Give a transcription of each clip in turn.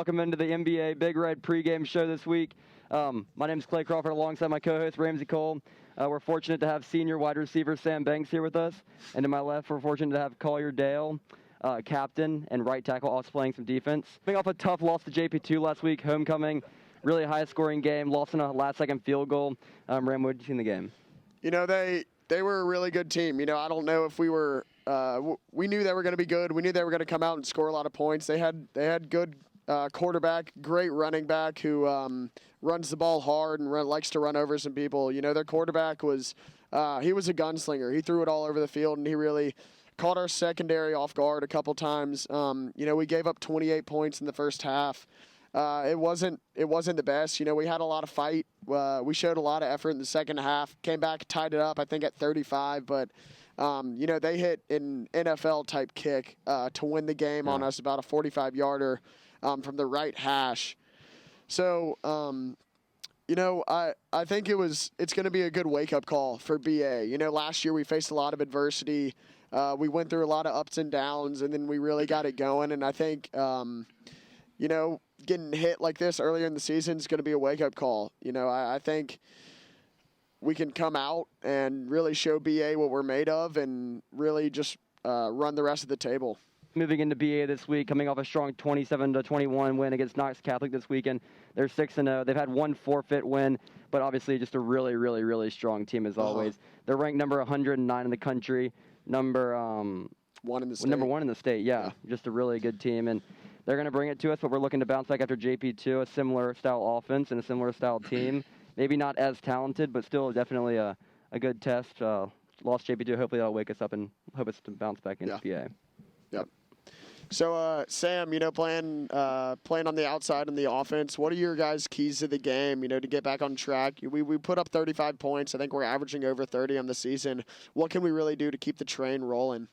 welcome into the MBA Big Red Pregame Show this week. My name is Clay Crawford alongside my co-host Ramsey Cole. We're fortunate to have senior wide receiver Sam Banks here with us. And to my left, we're fortunate to have Collier Dale, captain, and right tackle, also playing some defense. Coming off a tough loss to JP2 last week, homecoming, really high-scoring game, lost in a last-second field goal. Ram, what did you see in the game? You know, they were a really good team. You know, I don't know if we were we knew they were going to be good. We knew they were going to come out and score a lot of points. They had good quarterback, great running back who runs the ball hard and likes to run over some people. You know, their quarterback was he was a gunslinger. He threw it all over the field, and he really caught our secondary off guard a couple times. You know, we gave up 28 points in the first half. It wasn't the best. You know, we had a lot of fight. We showed a lot of effort in the second half. Came back, tied it up, I think, at 35. But, you know, they hit an NFL-type kick to win the game on us, about a 45-yarder from the right hash. So, you know, I think it's going to be a good wake-up call for BA. You know, last year we faced a lot of adversity. We went through a lot of ups and downs, and then we really got it going. And I think, you know, getting hit like this earlier in the season is going to be a wake-up call. You know, I think we can come out and really show BA what we're made of and really just run the rest of the table. Moving into BA this week, coming off a strong 27-21 win against Knox Catholic this weekend. They're 6-0. They've had one forfeit win, but obviously just a really, really, really strong team as always. They're ranked number 109 in the country, number one in the state. Number one in the state, yeah. Just a really good team, and they're going to bring it to us, but we're looking to bounce back after JP2, a similar style offense and a similar style team. Maybe not as talented, but still definitely a good test. Lost JP2. Hopefully that'll wake us up and hope us to bounce back into BA. Yep. So, Sam, you know, playing on the outside in the offense, what are your guys' keys to the game, you know, to get back on track? We put up 35 points. I think we're averaging over 30 on the season. What can we really do to keep the train rolling?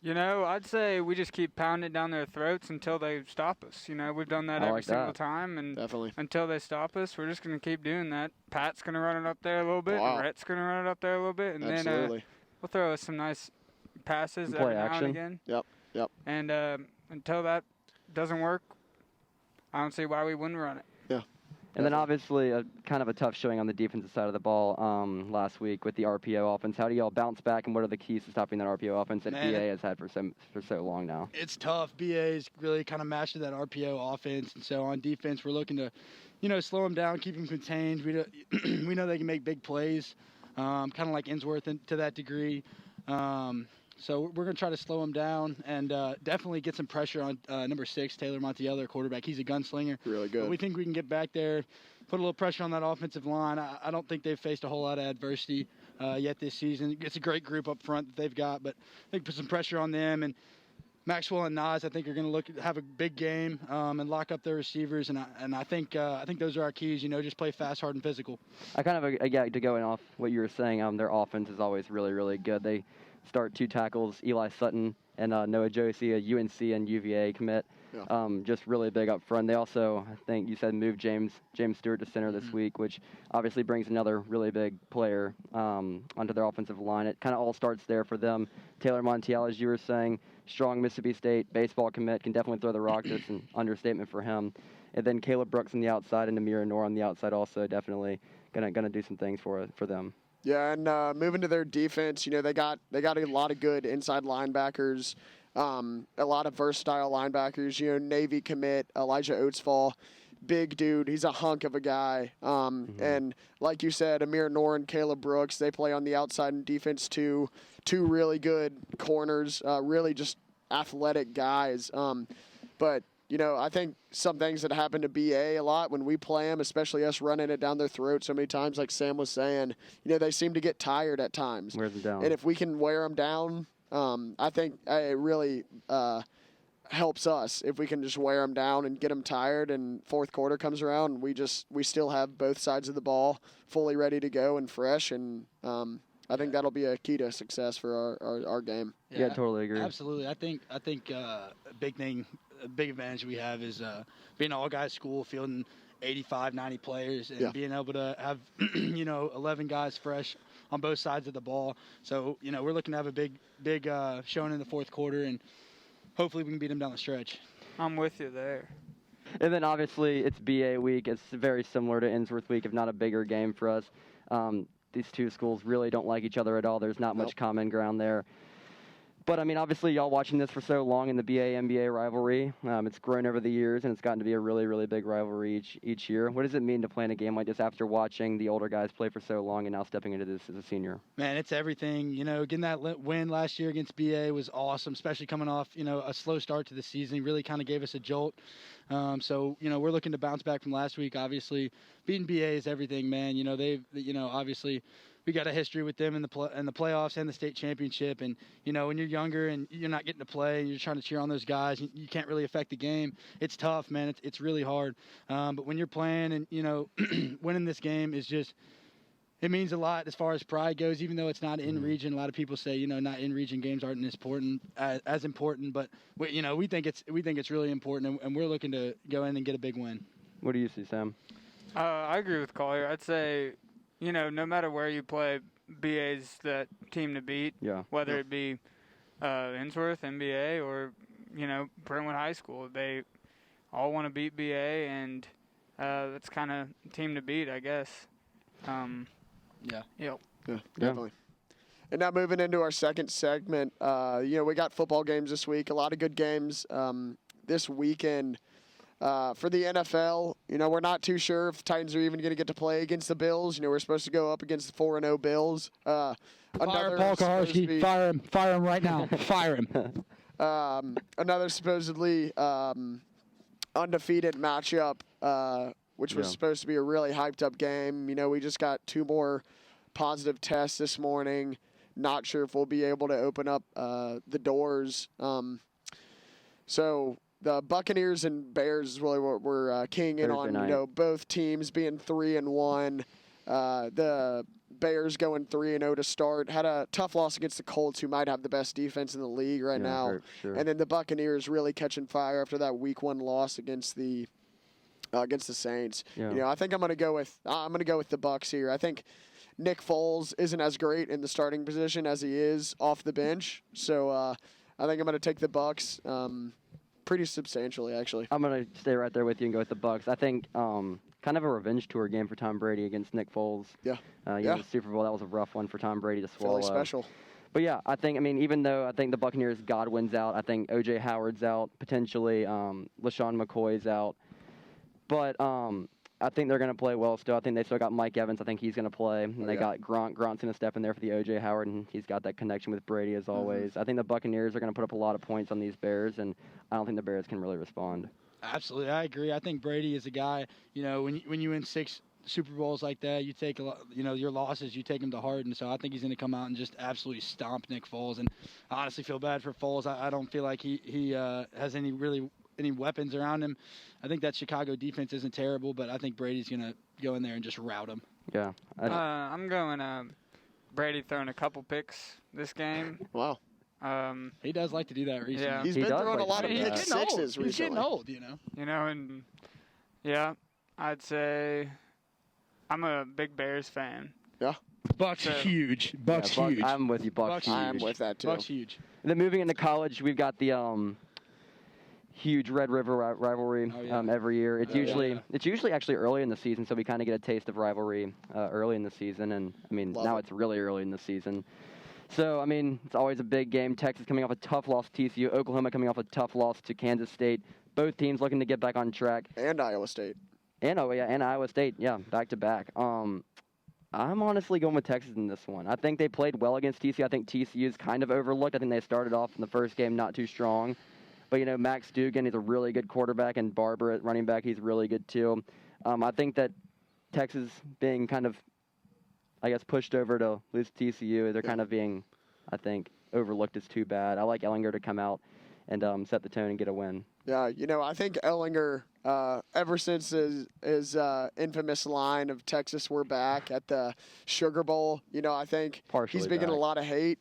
You know, I'd say we just keep pounding down their throats until they stop us. You know, we've done that every single time, and until they stop us, we're just going to keep doing that. Pat's going to run it up there a little bit, and Rhett's going to run it up there a little bit, and then we'll throw us some nice passes every now and again. Yep. And until that doesn't work, I don't see why we wouldn't run it. Yeah. And then obviously kind of a tough showing on the defensive side of the ball last week with the RPO offense. How do y'all bounce back, and what are the keys to stopping that RPO offense that BA has had for so long now? It's tough. BA's really kind of mastered that RPO offense, and so on defense we're looking to, you know, slow them down, keep them contained. We know they can make big plays, kind of like Innsworth to that degree. So we're going to try to slow him down and definitely get some pressure on number 6, Taylor Montiel, quarterback. He's a gunslinger. Really good. But we think we can get back there, put a little pressure on that offensive line. I don't think they've faced a whole lot of adversity yet this season. It's a great group up front that they've got, but I think put some pressure on them. And Maxwell and Nas, I think, are going to have a big game and lock up their receivers. And I think those are our keys. You know, just play fast, hard, and physical. I kind of to go off what you were saying. Their offense is always really, really good. They start 2 tackles, Eli Sutton and Noah Josie, a UNC and UVA commit. Yeah. Just really big up front. They also, I think you said, moved James Stewart to center this week, which obviously brings another really big player onto their offensive line. It kind of all starts there for them. Taylor Montiel, as you were saying, strong Mississippi State baseball commit, can definitely throw the rock. That's an understatement for him. And then Caleb Brooks on the outside and Amir Noor on the outside also definitely gonna do some things for them. Yeah, and moving to their defense, you know, they got a lot of good inside linebackers, a lot of versatile linebackers. You know, Navy commit Elijah Oatsfall, big dude. He's a hunk of a guy. And like you said, Amir Noor and Caleb Brooks, they play on the outside in defense too. 2 really good corners, really just athletic guys. But you know, I think some things that happen to BA a lot when we play them, especially us running it down their throat so many times, like Sam was saying, you know, they seem to get tired at times. Wears them down. And if we can wear them down, I think it really helps us if we can just wear them down and get them tired. And fourth quarter comes around, and we still have both sides of the ball fully ready to go and fresh. And I think that'll be a key to success for our game. Yeah, totally agree. Absolutely. I think a big advantage we have is being an all-guys school, fielding 85, 90 players, and being able to have, 11 guys fresh on both sides of the ball. So, we're looking to have a big showing in the fourth quarter, and hopefully we can beat them down the stretch. I'm with you there. And then obviously it's BA week. It's very similar to Innsworth week, if not a bigger game for us. These two schools really don't like each other at all. There's not much common ground there. But, I mean, obviously, y'all watching this for so long in the BA-MBA rivalry, it's grown over the years, and it's gotten to be a really, really big rivalry each year. What does it mean to play in a game like this after watching the older guys play for so long and now stepping into this as a senior? Man, it's everything. You know, getting that win last year against BA was awesome, especially coming off, you know, a slow start to the season. Really kind of gave us a jolt. So, you know, we're looking to bounce back from last week. Obviously, beating BA is everything, man. You know, obviously – we got a history with them in the playoffs and the state championship. And, you know, when you're younger and you're not getting to play and you're trying to cheer on those guys, you can't really affect the game. It's tough, man. It's really hard. But when you're playing and, you know, winning this game is just – it means a lot as far as pride goes, even though it's not in region. A lot of people say, you know, not in region games aren't as important. But, you know, we think it's really important, and we're looking to go in and get a big win. What do you see, Sam? I agree with Collier. I'd say – you know, no matter where you play, BA's that team to beat, whether it be Innsworth, MBA, or, you know, Brentwood High School. They all want to beat BA, and that's kind of team to beat, I guess. Yeah, definitely. And now moving into our second segment, you know, we got football games this week, a lot of good games this weekend. For the NFL, you know, we're not too sure if the Titans are even going to get to play against the Bills. You know, we're supposed to go up against the 4-0 Bills. Fire Paul Kaharski. Fire him right now. Fire him. Another supposedly undefeated matchup, which was supposed to be a really hyped-up game. You know, we just got 2 more positive tests this morning. Not sure if we'll be able to open up the doors. So the Buccaneers and Bears is really what we're keying in on. You know, both teams being 3-1. The Bears going 3-0 to start. Had a tough loss against the Colts, who might have the best defense in the league right now. Sure. And then the Buccaneers really catching fire after that Week 1 loss against the Saints. Yeah. You know, I think I'm gonna go with the Bucs here. I think Nick Foles isn't as great in the starting position as he is off the bench. So I think I'm gonna take the Bucs. Pretty substantially, actually. I'm going to stay right there with you and go with the Bucs. I think kind of a revenge tour game for Tom Brady against Nick Foles. Yeah. You know, the Super Bowl, that was a rough one for Tom Brady to swallow. Really special. But, yeah, even though I think the Buccaneers, Godwin's out, I think O.J. Howard's out, potentially LaShawn McCoy's out. But I think they're going to play well still. I think they still got Mike Evans. I think he's going to play. And they got Gronk. Gronk's going to step in there for the O.J. Howard, and he's got that connection with Brady as always. I think the Buccaneers are going to put up a lot of points on these Bears, and I don't think the Bears can really respond. Absolutely. I agree. I think Brady is a guy, you know, when you win 6 Super Bowls like that, you take a lot, you know, your losses, you take them to heart. And so I think he's going to come out and just absolutely stomp Nick Foles. And I honestly feel bad for Foles. I don't feel like he has any weapons around him. I think that Chicago defense isn't terrible, but I think Brady's going to go in there and just rout him. Yeah. I'm going Brady throwing a couple picks this game. Wow. He does like to do that recently. Yeah. He's been throwing a lot of pick sixes recently. He's getting old, you know. You know, and I'd say I'm a big Bears fan. Yeah. Bucks huge. Bucks huge. I'm with you, Bucks huge. I'm with that too. Bucks huge. And then moving into college, we've got the huge Red River rivalry every year. It's usually actually early in the season, so we kind of get a taste of rivalry early in the season. And now it's really early in the season. So it's always a big game. Texas coming off a tough loss to TCU. Oklahoma coming off a tough loss to Kansas State. Both teams looking to get back on track. And Iowa State. And Iowa State. Yeah, back to back. I'm honestly going with Texas in this one. I think they played well against TCU. I think TCU is kind of overlooked. I think they started off in the first game not too strong. But, Max Dugan is a really good quarterback, and Barber at running back, he's really good too. I think that Texas being kind of, pushed over to lose to TCU, they're kind of being, overlooked as too bad. I like Ellinger to come out and set the tone and get a win. Yeah, I think Ellinger, ever since his infamous line of Texas, we're back at the Sugar Bowl, I think he's been getting a lot of hate.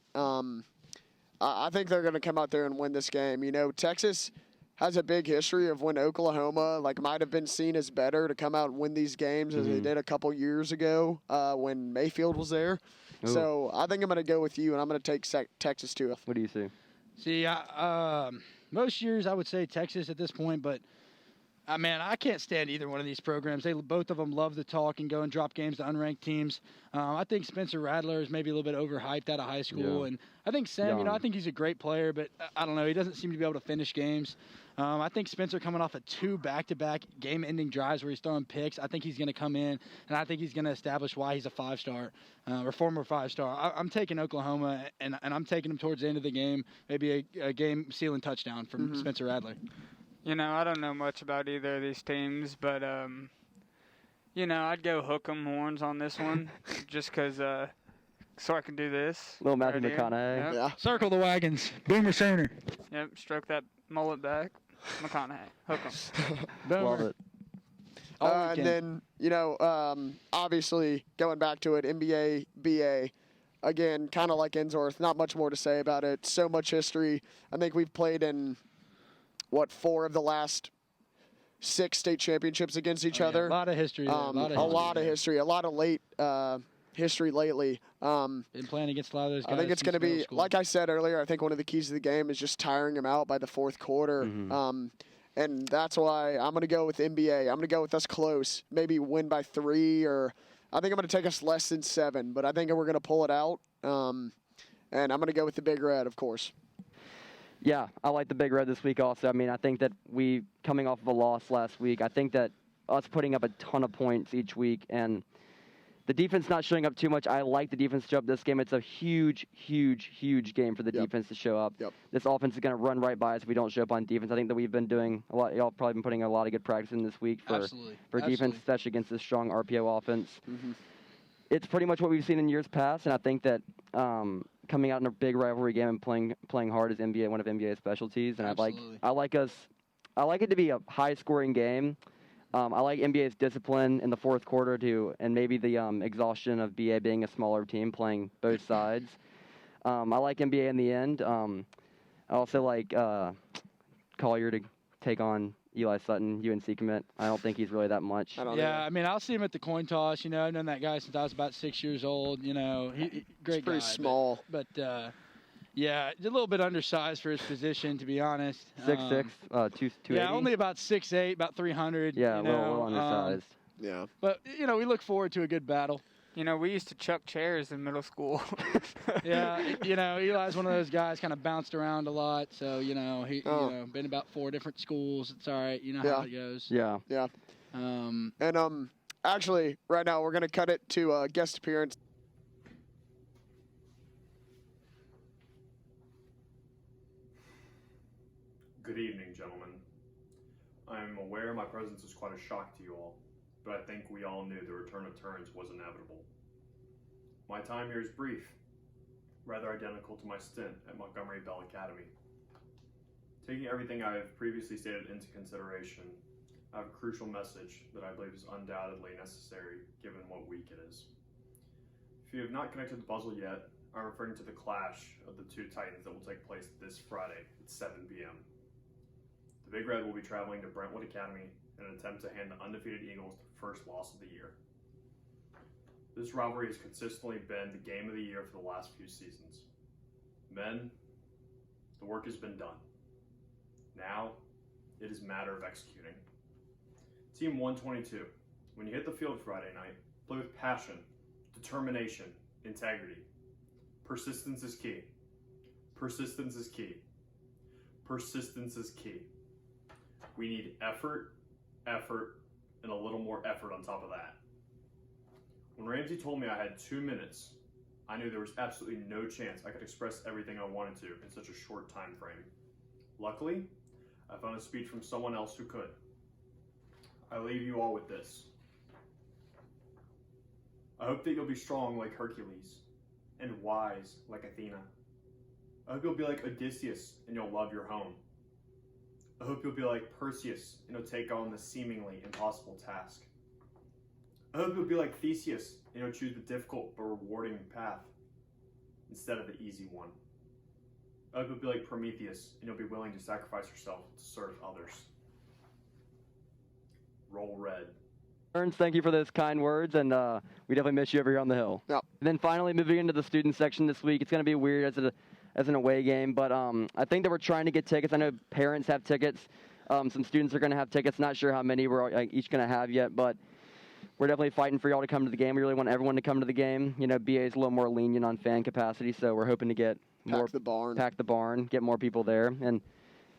I think they're going to come out there and win this game. Texas has a big history of when Oklahoma might have been seen as better to come out and win these games as they did a couple years ago when Mayfield was there. Ooh. So I think I'm going to go with you, and I'm going to take Texas too. What do you see? See, most years I would say Texas at this point, but Man, I can't stand either one of these programs. Both of them love to talk and go and drop games to unranked teams. I think Spencer Rattler is maybe a little bit overhyped out of high school, and I think Sam, I think he's a great player, but I don't know, he doesn't seem to be able to finish games. I think Spencer coming off of 2 back-to-back game-ending drives where he's throwing picks, I think he's going to come in, and I think he's going to establish why he's a 5-star or former 5-star. I'm taking Oklahoma, and I'm taking him towards the end of the game, maybe a game-sealing touchdown from Spencer Rattler. I don't know much about either of these teams, but, I'd go hook 'em horns on this one just because so I can do this. Little Matthew McConaughey. Yep. Yeah. Circle the wagons. Boomer Sooner. Yep, stroke that mullet back. McConaughey. Hook 'em. Love it. And then, obviously, going back to it, MBA, BA, again, kind of like Ensworth, not much more to say about it. So much history. I think we've played in 4 of the last 6 state championships against each other. A lot of history. A lot of history. A lot of late history lately. Been playing against a lot of those guys. I think it's going to be, like I said earlier, I think one of the keys to the game is just tiring them out by the 4th quarter. And that's why I'm going to go with NBA. I'm going to go with us close. Maybe win by 3, or I think I'm going to take us less than 7. But I think we're going to pull it out. And I'm going to go with the Big Red, of course. Yeah, I like the Big Red this week also. I mean, I think that coming off of a loss last week, I think that us putting up a ton of points each week and the defense not showing up too much. I like the defense to show up this game. It's a huge, huge, huge game for the defense to show up. This offense is going to run right by us if we don't show up on defense. I think that we've been doing a lot. Y'all probably been putting a lot of good practice in this week for defense, especially against this strong RPO offense. It's pretty much what we've seen in years past, and I think that coming out in a big rivalry game and playing hard is one of NBA's specialties. And I like it to be a high-scoring game. I like NBA's discipline in the 4th quarter and maybe the exhaustion of BA being a smaller team playing both sides. I like NBA in the end. I also like Collier to take on Eli Sutton, UNC commit. I don't think he's really that much. I mean, I'll see him at the coin toss. I've known that guy since I was about 6 years old. He great he's pretty guy, small. But a little bit undersized for his position, to be honest. 6'6", 280. Yeah, only about 6'8", about 300. Yeah, a little undersized. But, we look forward to a good battle. We used to chuck chairs in middle school. Eli's one of those guys kind of bounced around a lot. So, he been about 4 different schools. It's all right. You know how it goes. Yeah. And actually, right now, we're going to cut it to a guest appearance. Good evening, gentlemen. I'm aware my presence is quite a shock to you all, but I think we all knew the return of Turns was inevitable. My time here is brief, rather identical to my stint at Montgomery Bell Academy. Taking everything I have previously stated into consideration, I have a crucial message that I believe is undoubtedly necessary given what week it is. If you have not connected the puzzle yet, I'm referring to the clash of the 2 Titans that will take place this Friday at 7 p.m. The Big Red will be traveling to Brentwood Academy in an attempt to hand the undefeated Eagles their first loss of the year. This rivalry has consistently been the game of the year for the last few seasons. Men, the work has been done. Now, it is a matter of executing. Team 122, when you hit the field Friday night, play with passion, determination, integrity. Persistence is key. Persistence is key. Persistence is key. We need effort, and a little more effort on top of that. When Ramsey told me I had 2 minutes, I knew there was absolutely no chance I could express everything I wanted to in such a short time frame. Luckily, I found a speech from someone else who could. I leave you all with this. I hope that you'll be strong like Hercules, and wise like Athena. I hope you'll be like Odysseus and you'll love your home. I hope you'll be like Perseus and you'll take on the seemingly impossible task. I hope you'll be like Theseus and you'll choose the difficult but rewarding path instead of the easy one. I hope you'll be like Prometheus and you'll be willing to sacrifice yourself to serve others. Roll Red. Ernst, thank you for those kind words, and we definitely miss you over here on the Hill. Yep. And then finally, moving into the student section this week, it's going to be weird as an away game, but I think that we're trying to get tickets. I know parents have tickets. Some students are going to have tickets. Not sure how many we're each going to have yet, but we're definitely fighting for y'all to come to the game. We really want everyone to come to the game. You know, BA is a little more lenient on fan capacity, so we're hoping to get pack the barn, get more people there. And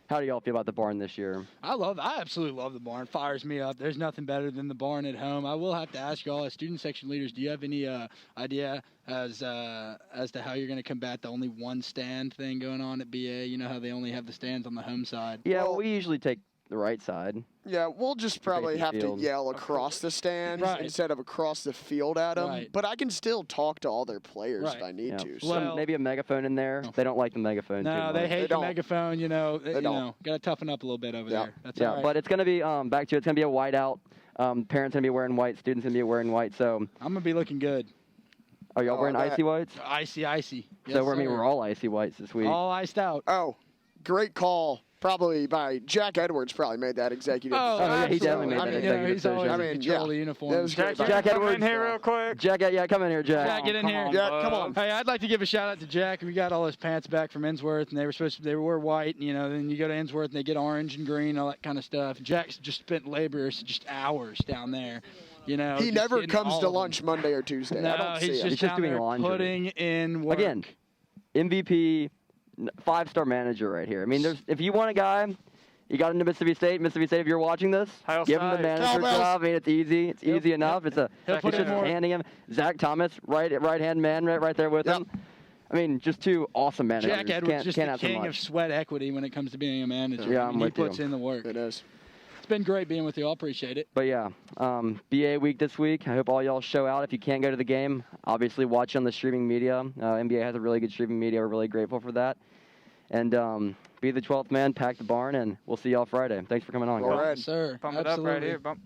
how do y'all feel about the barn this year? I absolutely love the barn. Fires me up. There's nothing better than the barn at home. I will have to ask y'all, as student section leaders, do you have any idea as to how you're going to combat the only one stand thing going on at BA? You know how they only have the stands on the home side. Yeah, well, we usually take the right side. Yeah, we'll just probably have to yell across the stands instead of across the field at them. Right. But I can still talk to all their players if I need to. So. Well, maybe a megaphone in there. They don't like the megaphone too much. No, they hate the megaphone. You know, got to toughen up a little bit over there. That's all right. But it's going to be back to it's going to be a whiteout. Parents going to be wearing white. Students going to be wearing white. So I'm going to be looking good. Are y'all wearing icy whites? Icy. Yes, so we're all icy whites this week. All iced out. Oh, great call. Probably by Jack Edwards. Probably made that executive. Yeah, he definitely made that executive decision. He's always in control of the uniform. Jack Edwards, come in here real quick. Jack, come in here, Jack. Jack, get in here. Jack, come on. Hey, I'd like to give a shout out to Jack. We got all his pants back from Innsworth, and they were white. And, then you go to Innsworth and they get orange and green, all that kind of stuff. Jack's just spent just hours down there. He never comes to lunch Monday or Tuesday. No, I don't see him. He's just doing laundry. Putting in work. Again, MVP, 5-star manager right here. I mean, if you want a guy. You got into Mississippi State. Mississippi State, if you're watching this, give him the manager job. I mean, it's easy. It's easy enough. It's just handing him Zach Thomas, right-hand man, right there with him. I mean, just two awesome managers. Jack Edwards, just the king of sweat equity when it comes to being a manager. Yeah, he puts in the work. It is. It's been great being with you. I appreciate it. But yeah, BA week this week. I hope all y'all show out. If you can't go to the game, obviously watch on the streaming media. NBA has a really good streaming media. We're really grateful for that. And be the 12th man, pack the barn, and we'll see y'all Friday. Thanks for coming on, guys. All right, sir. Bump it up right here. Bump.